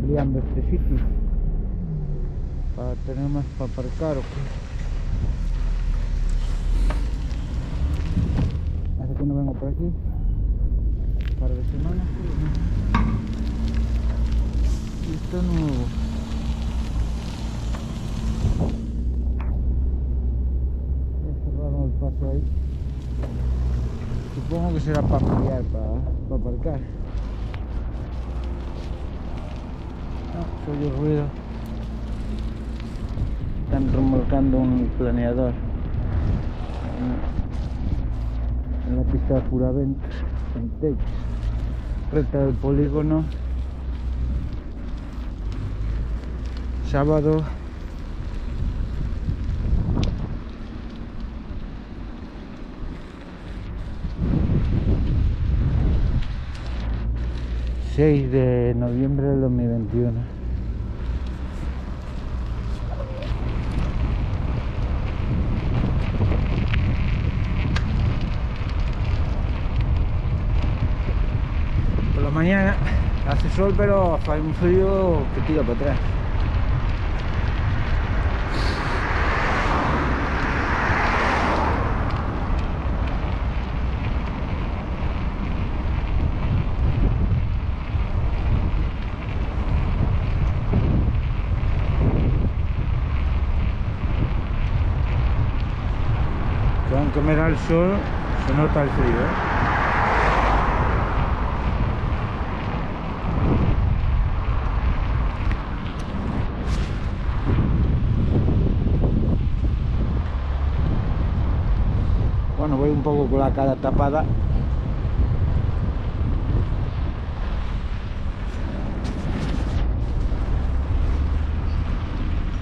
ampliando este sitio para tener más para aparcar o qué. Hace que no vengo por aquí, un par de semanas, y está nuevo. Cerraron el paso ahí. Supongo que será para ampliar, para aparcar. Se oye ruido. Están remolcando un planeador en la pista de Juravent, en Teix, recta del polígono. Sábado 6 de noviembre del 2021. Por la mañana hace sol, pero hace un frío que tira para atrás. Aunque me da el sol, se nota el frío, Bueno, voy un poco con la cara tapada